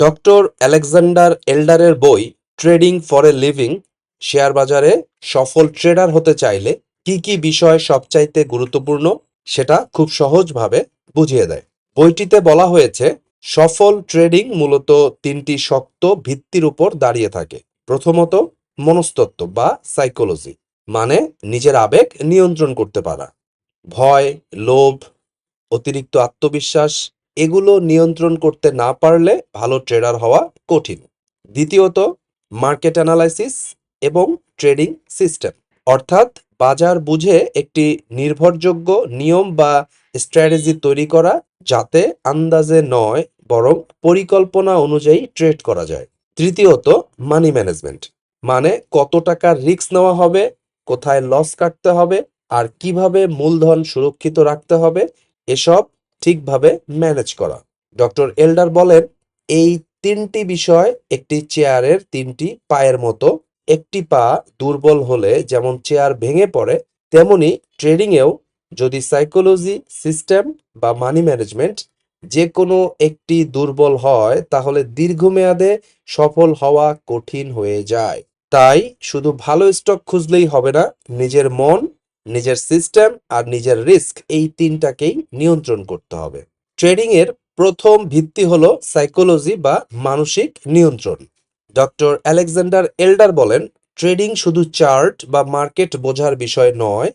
Doctor Alexander এল্ডারের বই trading for a living share বাজারে সফল ট্রেডার হতে চাইলে কি কি বিষয় সবচাইতে গুরুত্বপূর্ণ সেটা খুব সহজভাবে বুঝিয়ে দেয়। বইটিতে বলা হয়েছে সফল ট্রেডিং মূলত তিনটি শক্ত ভিত্তির উপর দাঁড়িয়ে থাকে। প্রথমত মনস্তত্ত্ব বা সাইকোলজি, মানে নিজের আবেগ নিয়ন্ত্রণ করতে পারা। ভয়, লোভ, অতিরিক্ত আত্মবিশ্বাস এগুলো নিয়ন্ত্রণ করতে না পারলে ভালো ট্রেডার হওয়া কঠিন। দ্বিতীয়ত মার্কেট অ্যানালাইসিস এবং ট্রেডিং সিস্টেম, অর্থাৎ বাজার বুঝে একটি নির্ভরযোগ্য নিয়ম বা স্ট্র্যাটেজি তৈরি করা, যাতে আন্দাজে নয় বরং পরিকল্পনা অনুযায়ী ট্রেড করা যায়। তৃতীয়ত মানি ম্যানেজমেন্ট, মানে কত টাকার রিস্ক নেওয়া হবে, কোথায় লস কাটতে হবে আর কিভাবে মূলধন সুরক্ষিত রাখতে হবে এসব ঠিকভাবে ম্যানেজ করা। ডক্টর এল্ডার বলেন, এই তিনটি বিষয় একটি চেয়ারের তিনটি পায়ের মতো। একটি পা দুর্বল হলে যেমন চেয়ার ভেঙে পড়ে, তেমনি ট্রেডিংয়েও যদি সাইকোলজি, সিস্টেম বা মানি ম্যানেজমেন্ট যে কোনো একটি দুর্বল হয় তাহলে দীর্ঘমেয়াদে সফল হওয়া কঠিন হয়ে যায়। তাই শুধু ভালো স্টক খুঁজলেই হবে না, নিজের মন, নিজের সিস্টেম আর নিজের রিস্ক এই তিনটাকেই নিয়ন্ত্রণ করতে হবে। ট্রেডিং এর প্রথম ভিত্তি হলো সাইকোলজি বা মানসিক নিয়ন্ত্রণ। ডক্টর আলেকজান্ডার এল্ডার বলেন, ট্রেডিং শুধু চার্ট বা মার্কেট বোঝার বিষয় নয়,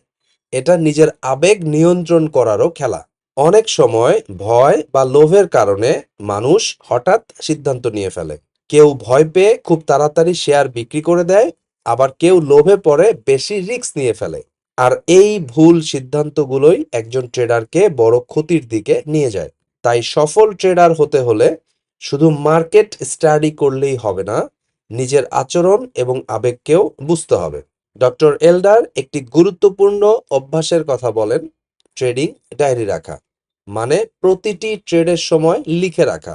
এটা নিজের আবেগ নিয়ন্ত্রণ করারও খেলা। অনেক সময় ভয় বা লোভের কারণে মানুষ হঠাৎ সিদ্ধান্ত নিয়ে ফেলে। কেউ ভয় পেয়ে খুব তাড়াতাড়ি শেয়ার বিক্রি করে দেয়, আবার কেউ লোভে পড়ে বেশি রিস্ক নিয়ে ফেলে। আর এই ভুল সিদ্ধান্তগুলোই একজন ট্রেডারকে বড় ক্ষতির দিকে নিয়ে যায়। তাই সফল ট্রেডার হতে হলে শুধু মার্কেট স্টাডি করলেই হবে না, নিজের আচরণ এবং আবেগকেও বুঝতে হবে। ডক্টর এল্ডার একটি গুরুত্বপূর্ণ অভ্যাসের কথা বলেন, ট্রেডিং ডায়েরি রাখা, মানে প্রতিটি ট্রেডের সময় লিখে রাখা।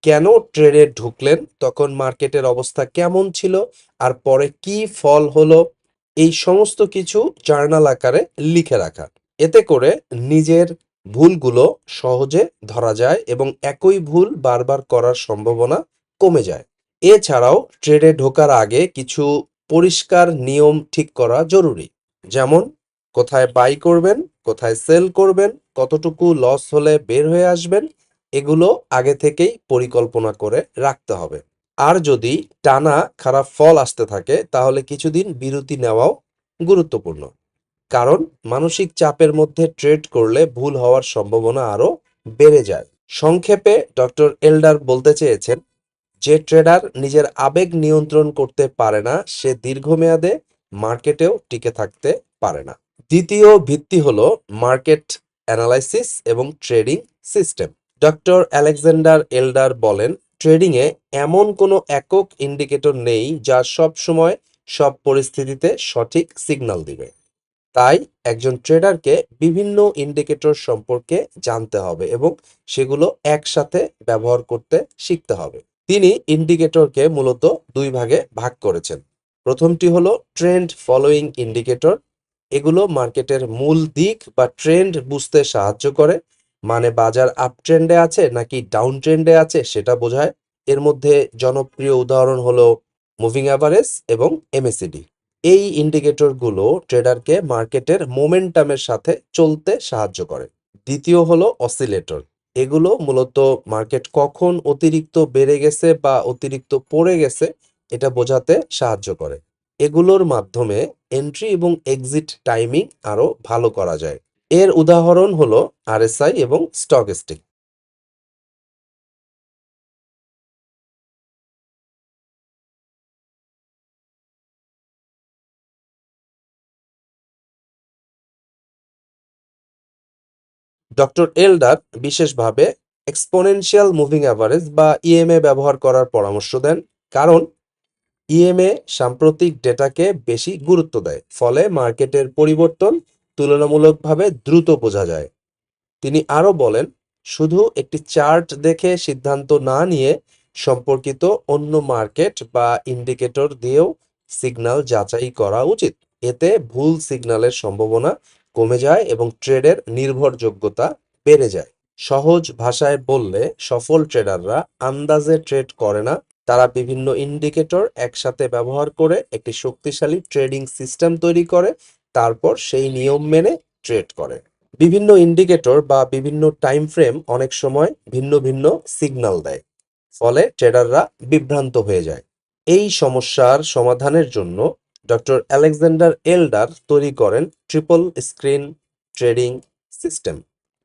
কেন ট্রেডে ঢুকলেন, তখন মার্কেটের অবস্থা কেমন ছিল, আর পরে কি ফল হলো, এই সমস্ত কিছু জার্নাল আকারে লিখে রাখা। এতে করে নিজের ভুলগুলো সহজে ধরা যায় এবং একই ভুল বারবার করার সম্ভাবনা কমে যায়। এছাড়াও ট্রেডে ঢোকার আগে কিছু পরিষ্কার নিয়ম ঠিক করা জরুরি, যেমন কোথায় বাই করবেন, কোথায় সেল করবেন, কতটুকু লস হলে বের হয়ে আসবেন, এগুলো আগে থেকেই পরিকল্পনা করে রাখতে হবে। আর যদি টানা খারাপ ফল আসতে থাকে তাহলে কিছুদিন বিরতি নেওয়াও গুরুত্বপূর্ণ, কারণ মানসিক চাপের মধ্যে ট্রেড করলে ভুল হওয়ার সম্ভাবনা আরো বেড়ে যায়। সংক্ষেপে ডক্টর এল্ডার বলতে চেয়েছেন, যে ট্রেডার নিজের আবেগ নিয়ন্ত্রণ করতে পারে না সে দীর্ঘমেয়াদে মার্কেটেও টিকে থাকতে পারে না। দ্বিতীয় ভিত্তি হলো মার্কেট অ্যানালাইসিস এবং ট্রেডিং সিস্টেম। ডক্টর আলেকজান্ডার এল্ডার বলেন, ট্রেডিংয়ে এমন কোনো একক ইন্ডিকেটর নেই যা সব সময় সব পরিস্থিতিতে সঠিক সিগন্যাল দিবে। তাই একজন ট্রেডারকে বিভিন্ন ইন্ডিকেটর সম্পর্কে জানতে হবে এবং সেগুলো একসাথে ব্যবহার করতে শিখতে হবে। তিনি ইন্ডিকেটরকে মূলত দুই ভাগে ভাগ করেছেন। প্রথমটি হলো ট্রেন্ড ফলোয়িং ইন্ডিকেটর। এগুলো মার্কেটের মূল দিক বা ট্রেন্ড বুঝতে সাহায্য করে, মানে বাজার আপ ট্রেন্ডে আছে নাকি ডাউন ট্রেন্ডে আছে সেটা বোঝায়। এর মধ্যে জনপ্রিয় উদাহরণ হলো মুভিং অ্যাভারেজ এবং এমএসিডি। এই ইন্ডিকেটরগুলো ট্রেডারকে মার্কেটের মোমেন্টামের সাথে চলতে সাহায্য করে। দ্বিতীয় হলো অসিলেটর। এগুলো মূলত মার্কেট কখন অতিরিক্ত বেড়ে গেছে বা অতিরিক্ত পড়ে গেছে এটা বোঝাতে সাহায্য করে। এগুলোর মাধ্যমে এন্ট্রি এবং এক্সিট টাইমিং আরো ভালো করা যায়। এর উদাহরণ হলো আরএসআই এবং স্টকস্টিক। ডক্টর এল্ডার বিশেষভাবে এক্সপোনেনশিয়াল মুভিং অ্যাভারেজ বা ইএমএ ব্যবহার করার পরামর্শ দেন, কারণ ইএমএ সাম্প্রতিক ডেটাকে বেশি গুরুত্ব দেয়, ফলে মার্কেটের পরিবর্তন তুলনামূলকভাবে দ্রুত বোঝা যায়। তিনি আরও বলেন, শুধু একটি চার্ট দেখে সিদ্ধান্ত না নিয়ে সম্পর্কিত অন্য মার্কেট বা ইন্ডিকেটর দিয়েও সিগন্যাল যাচাই করা উচিত। এতে ভুল সিগন্যালের সম্ভাবনা কমে যায় এবং ট্রেডের নির্ভরযোগ্যতা বেড়ে যায়। সহজ ভাষায় বললে সফল ট্রেডাররা আন্দাজে ট্রেড করে না, তারা বিভিন্ন ইন্ডিকেটর একসাথে ব্যবহার করে একটি শক্তিশালী ট্রেডিং সিস্টেম তৈরি করে, তারপর সেই নিয়ম মেনে ট্রেড করে। বিভিন্ন ইন্ডিকেটর বা বিভিন্ন টাইম ফ্রেম অনেক সময় ভিন্ন ভিন্ন সিগন্যাল দেয়, ফলে ট্রেডাররা বিভ্রান্ত হয়ে যায়। এই সমস্যার সমাধানের জন্য ডক্টর আলেকজান্ডার এল্ডার তৈরি করেন ট্রিপল স্ক্রিন ট্রেডিং সিস্টেম।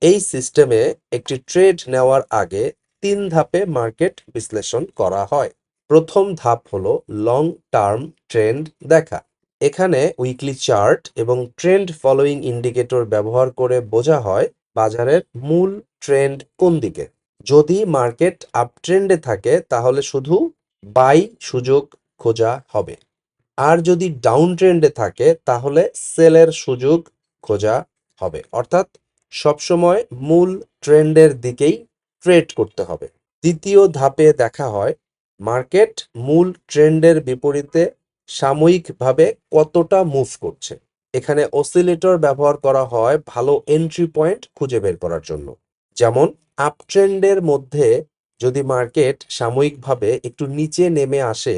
এই সিস্টেমে একটি ট্রেড নেওয়ার আগে ৩ ধাপে মার্কেট বিশ্লেষণ করা হয়। প্রথম ধাপ হলো লং টার্ম ট্রেন্ড দেখা। এখানে উইকলি চার্ট এবং ট্রেন্ড ফলোয়িং ইন্ডিকেটর ব্যবহার করে বোঝা হয় বাজারের মূল ট্রেন্ড কোন দিকে। যদি মার্কেট আপট্রেন্ডে থাকে তাহলে শুধু বাই সুযোগ খোঁজা হবে, আর যদি ডাউন ট্রেন্ডে থাকে তাহলে সেলের সুযোগ খোঁজা হবে। অর্থাৎ সবসময় মূল ট্রেন্ডের দিকেই ট্রেড করতে হবে। দ্বিতীয় ধাপে দেখা হয় মার্কেট মূল ট্রেন্ডের বিপরীতে সাময়িকভাবে কতটা মুভ করছে। এখানে অসিলেটর ব্যবহার করা হয় ভালো এন্ট্রি পয়েন্ট খুঁজে বের করার জন্য। যেমন আপট্রেন্ডের মধ্যে যদি মার্কেট সাময়িকভাবে একটু নিচে নেমে আসে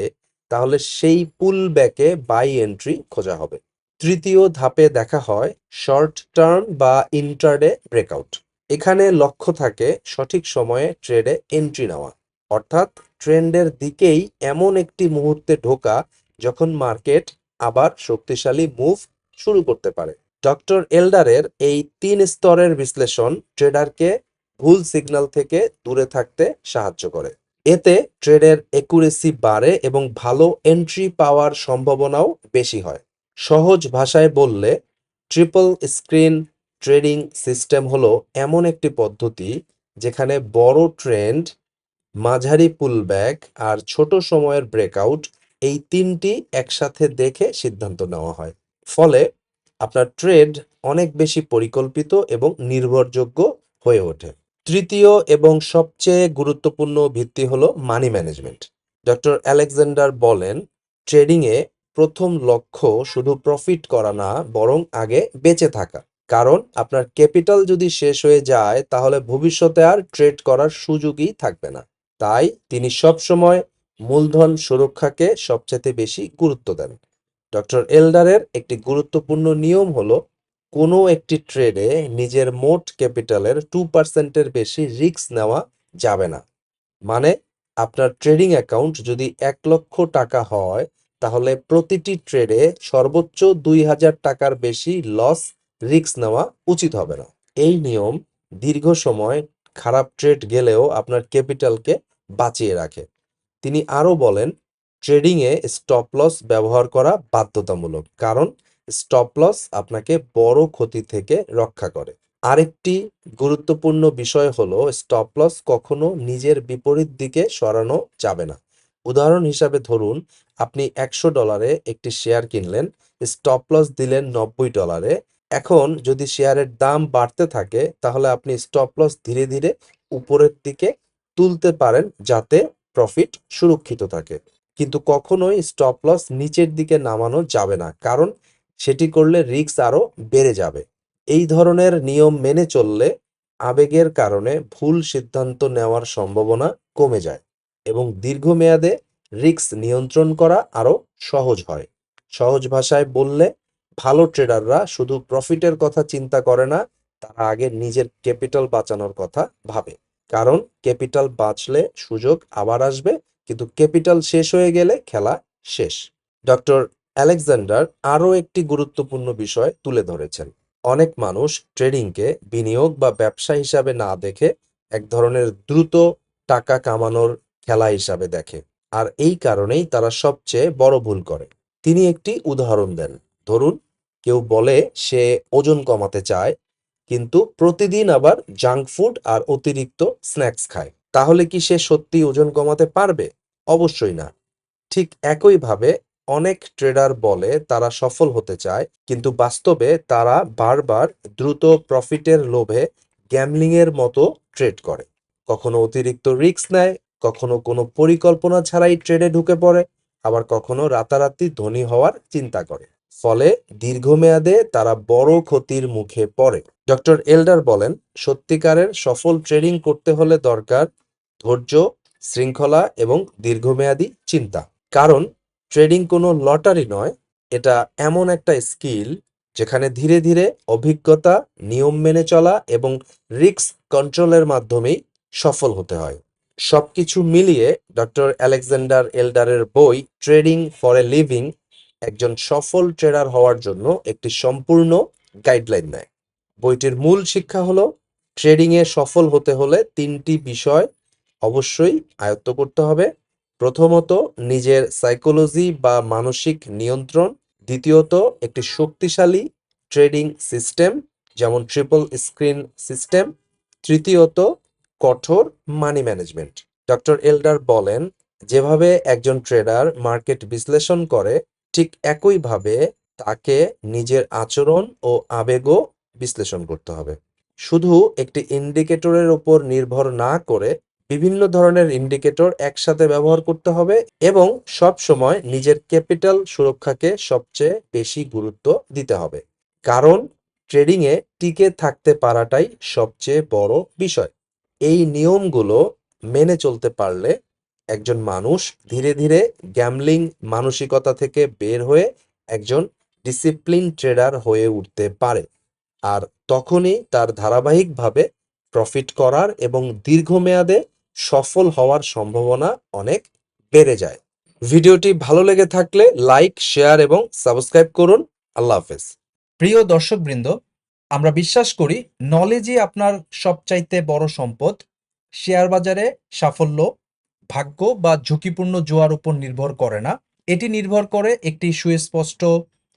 তাহলে সেই পুল ব্যাকে বাই এন্ট্রি খোঁজা হবে। তৃতীয় ধাপে দেখা হয় শর্ট টার্ম বা ইন্ট্রাডে ব্রেকআউট। এখানে লক্ষ্য থাকে সঠিক সময়ে ট্রেডে এন্ট্রি নেওয়া, অর্থাৎ ট্রেন্ডের দিকেই এমন একটি মুহূর্তে ঢোকা যখন মার্কেট আবার শক্তিশালী মুভ শুরু করতে পারে। ডক্টর এল্ডারের এই ৩ স্তরের বিশ্লেষণ ট্রেডারকে ভুল সিগন্যাল থেকে দূরে থাকতে সাহায্য করে। এতে ট্রেডের একুরেসি বাড়ে এবং ভালো এন্ট্রি পাওয়ার সম্ভাবনাও বেশি হয়। সহজ ভাষায় বললে ট্রিপল স্ক্রিন ট্রেডিং সিস্টেম হলো এমন একটি পদ্ধতি যেখানে বড় ট্রেন্ড, মাঝারি পুলব্যাক আর ছোট সময়ের ব্রেকআউট, এই ৩টি একসাথে দেখে সিদ্ধান্ত নেওয়া হয়। ফলে আপনার ট্রেড অনেক বেশি পরিকল্পিত এবং নির্ভরযোগ্য হয়ে ওঠে। তৃতীয় এবং সবচেয়ে গুরুত্বপূর্ণ ভিত্তি হলো মানি ম্যানেজমেন্ট। ডক্টর আলেকজান্ডার বলেন, ট্রেডিংয়ে প্রথম লক্ষ্য শুধু প্রফিট করা না, বরং আগে বেঁচে থাকা। কারণ আপনার ক্যাপিটাল যদি শেষ হয়ে যায় তাহলে ভবিষ্যতে আর ট্রেড করার সুযোগই থাকবে না। তাই তিনি সবসময় মূলধন সুরক্ষাকে সবচেয়ে বেশি গুরুত্ব দেন। ডক্টর এল্ডারের একটি গুরুত্বপূর্ণ নিয়ম হলো কোনো একটি ট্রেডে নিজের মোট ক্যাপিটালের 2% বেশি রিস্ক নেওয়া যাবে না। মানে আপনার ট্রেডিং অ্যাকাউন্ট যদি ১,০০,০০০ টাকা হয় তাহলে প্রতিটি ট্রেডে সর্বোচ্চ ২,০০০ টাকার বেশি লস রিস্ক নেওয়া উচিত হবে না। এই নিয়ম দীর্ঘ সময় খারাপ ট্রেড গেলেও আপনার ক্যাপিটালকে বাঁচিয়ে রাখে। তিনি আরও বলেন, ট্রেডিংয়ে স্টপ লস ব্যবহার করা বাধ্যতামূলক, কারণ স্টপ লস আপনাকে বড় ক্ষতি থেকে রক্ষা করে। আরেকটি গুরুত্বপূর্ণ বিষয় হলো স্টপ লস কখনো নিজের বিপরীত দিকে সরানো যাবে না। উদাহরণ হিসাবে ধরুন আপনি $১০০ একটি শেয়ার কিনলেন, স্টপ লস দিলেন $৯০। এখন যদি শেয়ারের দাম বাড়তে থাকে তাহলে আপনি স্টপ লস ধীরে ধীরে উপরের দিকে তুলতে পারেন যাতে প্রফিট সুরক্ষিত থাকে। কিন্তু কখনোই স্টপ লস নিচের দিকে নামানো যাবে না, কারণ সেটি করলে রিস্ক আরও বেড়ে যাবে। এই ধরনের নিয়ম মেনে চললে আবেগের কারণে ভুল সিদ্ধান্ত নেওয়ার সম্ভাবনা কমে যায় এবং দীর্ঘমেয়াদে রিস্ক নিয়ন্ত্রণ করা আরও সহজ হয়। সহজ ভাষায় বললে ভালো ট্রেডাররা শুধু প্রফিটের কথা চিন্তা করে না, তারা আগে নিজের ক্যাপিটাল বাঁচানোর কথা ভাবে। কারণ ক্যাপিটাল বাঁচলে সুযোগ আবার আসবে, কিন্তু ক্যাপিটাল শেষ হয়ে গেলে খেলা শেষ। ডক্টর আলেকজান্ডার আরও একটি গুরুত্বপূর্ণ বিষয় তুলে ধরেছেন। অনেক মানুষ ট্রেডিংকে বিনিয়োগ বা ব্যবসা হিসাবে না দেখে এক ধরনের দ্রুত টাকা কামানোর খেলা হিসাবে দেখে, আর এই কারণেই তারা সবচেয়ে বড় ভুল করে। তিনি একটি উদাহরণ দেন। ধরুন কেউ বলে সে ওজন কমাতে চায়, কিন্তু প্রতিদিন আবার জাঙ্ক ফুড আর অতিরিক্ত স্ন্যাক্স খায়। তাহলে কি সে সত্যি ওজন কমাতে পারবে? অবশ্যই না। ঠিক একইভাবে অনেক ট্রেডার বলে তারা সফল হতে চায়, কিন্তু বাস্তবে তারা বারবার দ্রুত প্রফিটের লোভে গ্যাম্বলিংয়ের মতো ট্রেড করে। কখনো অতিরিক্ত রিস্ক নেয়, কখনো কোনো পরিকল্পনা ছাড়াই ট্রেডে ঢুকে পড়ে, আবার কখনো রাতারাতি ধনী হওয়ার চিন্তা করে। ফলে দীর্ঘমেয়াদে তারা বড় ক্ষতির মুখে পড়ে। ডক্টর এল্ডার বলেন, সত্যিকারের সফল ট্রেডিং করতে হলে দরকার ধৈর্য, শৃঙ্খলা এবং দীর্ঘমেয়াদী চিন্তা। কারণ ট্রেডিং কোনো লটারি নয়, এটা এমন একটা স্কিল যেখানে ধীরে ধীরে অভিজ্ঞতা, নিয়ম মেনে চলা এবং রিস্ক কন্ট্রোলের মাধ্যমেই সফল হতে হয়। সবকিছু মিলিয়ে ডক্টর আলেকজান্ডার এল্ডারের বই ট্রেডিং ফর এ লিভিং একজন সফল ট্রেডার হওয়ার জন্য একটি সম্পূর্ণ গাইডলাইন দেয়। বইটির মূল শিক্ষা হলো, ট্রেডিংয়ে সফল হতে হলে 3টি বিষয় অবশ্যই আয়ত্ত করতে হবে। প্রথমত, নিজের সাইকোলজি বা মানসিক নিয়ন্ত্রণ। দ্বিতীয়ত, একটি শক্তিশালী ট্রেডিং সিস্টেম যেমন ট্রিপল স্ক্রিন সিস্টেম। তৃতীয়ত, কঠোর মানি ম্যানেজমেন্ট। ডক্টর এল্ডার বলেন, যেভাবে একজন ট্রেডার মার্কেট বিশ্লেষণ করে ঠিক একইভাবে তাকে নিজের আচরণ ও আবেগও বিশ্লেষণ করতে হবে। শুধু একটি ইন্ডিকেটরের উপর নির্ভর না করে বিভিন্ন ধরনের ইন্ডিকেটর একসাথে ব্যবহার করতে হবে এবং সব সময় নিজের ক্যাপিটাল সুরক্ষাকে সবচেয়ে বেশি গুরুত্ব দিতে হবে। কারণ ট্রেডিংয়ে টিকে থাকতে পারাটাই সবচেয়ে বড় বিষয়। এই নিয়মগুলো মেনে চলতে পারলে একজন মানুষ ধীরে ধীরে গ্যাম্বলিং মানসিকতা থেকে বের হয়ে একজন ডিসিপ্লিন ট্রেডার হয়ে উঠতে পারে। আর তখনই তার ধারাবাহিকভাবে প্রফিট করার এবং দীর্ঘমেয়াদে সফল হওয়ার সম্ভাবনা অনেক বেড়ে যায়। ভিডিওটি ভালো লেগে থাকলে লাইক, শেয়ার এবং সাবস্ক্রাইব করুন। আল্লাহ হাফেজ। প্রিয় দর্শকবৃন্দ, আমরা বিশ্বাস করি নলেজই আপনার সবচাইতে বড় সম্পদ। শেয়ার বাজারে সাফল্য ভাগ্য বা ঝুঁকিপূর্ণ জোয়ার উপর নির্ভর করে না, এটি নির্ভর করে একটি সুস্পষ্ট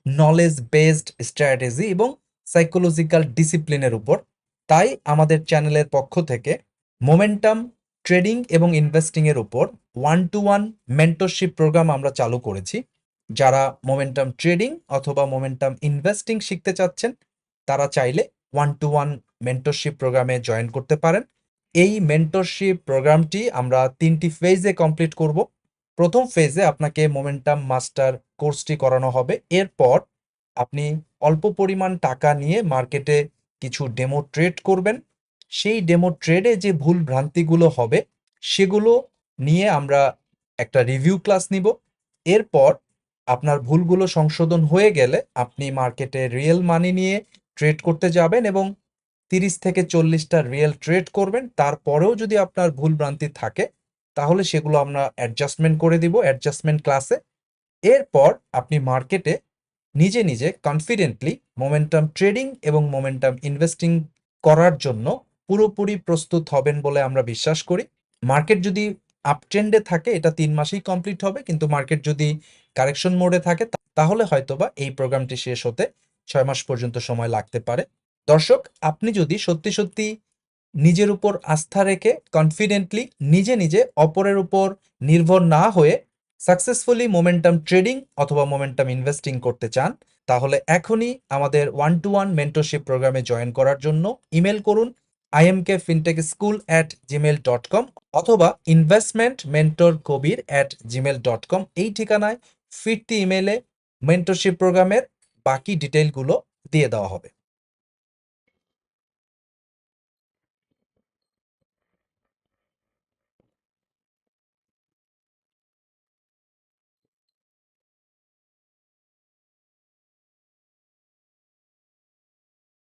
নলেজ বেসড স্ট্র্যাটেজি এবং সাইকোলজিক্যাল ডিসিপ্লিনের উপর। তাই আমাদের চ্যানেলের পক্ষ থেকে মোমেন্টাম ট্রেডিং এবং ইনভেস্টিংয়ের উপর 1-to-1 মেন্টরশিপ প্রোগ্রাম আমরা চালু করেছি। যারা মোমেন্টাম ট্রেডিং অথবা মোমেন্টাম ইনভেস্টিং শিখতে চাচ্ছেন তারা চাইলে 1-to-1 মেন্টরশিপ প্রোগ্রামে জয়েন করতে পারেন। এই মেন্টরশিপ প্রোগ্রামটি আমরা 3টি ফেজে কমপ্লিট করব। প্রথম ফেজে আপনাকে মোমেন্টাম মাস্টার কোর্সটি করানো হবে। এরপর আপনি অল্প পরিমাণ টাকা নিয়ে মার্কেটে কিছু ডেমো ট্রেড করবেন। সেই ডেমো ট্রেডে যে ভুল ভ্রান্তিগুলো হবে সেগুলো নিয়ে আমরা একটা রিভিউ ক্লাস নিব। এরপর আপনার ভুলগুলো সংশোধন হয়ে গেলে আপনি মার্কেটে রিয়েল মানি নিয়ে ট্রেড করতে যাবেন এবং 30 থেকে 40টা রিয়েল ট্রেড করবেন। তারপরেও যদি আপনার ভুল ভ্রান্তি থাকে তাহলে সেগুলো আমরা অ্যাডজাস্টমেন্ট করে দিব অ্যাডজাস্টমেন্ট ক্লাসে। এরপর আপনি মার্কেটে নিজে নিজে কনফিডেন্টলি মোমেন্টাম ট্রেডিং এবং মোমেন্টাম ইনভেস্টিং করার জন্য পুরোপুরি প্রস্তুত হবেন বলে আমরা বিশ্বাস করি। মার্কেট যদি আপট্রেন্ডে থাকে এটা 3 মাসেই কমপ্লিট হবে, কিন্তু মার্কেট যদি কারেকশন মোডে থাকে তাহলে হয়তোবা এই প্রোগ্রামটি শেষ হতে 6 মাস পর্যন্ত সময় লাগতে পারে। দর্শক, আপনি যদি সত্যি সত্যি নিজের উপর আস্থা রেখে কনফিডেন্টলি নিজে নিজে অপরের উপর নির্ভর না হয়ে সাকসেসফুলি মোমেন্টাম ট্রেডিং অথবা মোমেন্টাম ইনভেস্টিং করতে চান, তাহলে এখনই আমাদের 1-to-1 মেন্টরশিপ প্রোগ্রামে জয়েন করার জন্য ইমেল করুন imkfintechschool@gmail.com অথবা investmentmentorkobir@gmail.com। এই ঠিকানায় ফিরতি ইমেলে মেন্টরশিপ প্রোগ্রামের বাকি ডিটেইলগুলো দিয়ে দেওয়া হবে।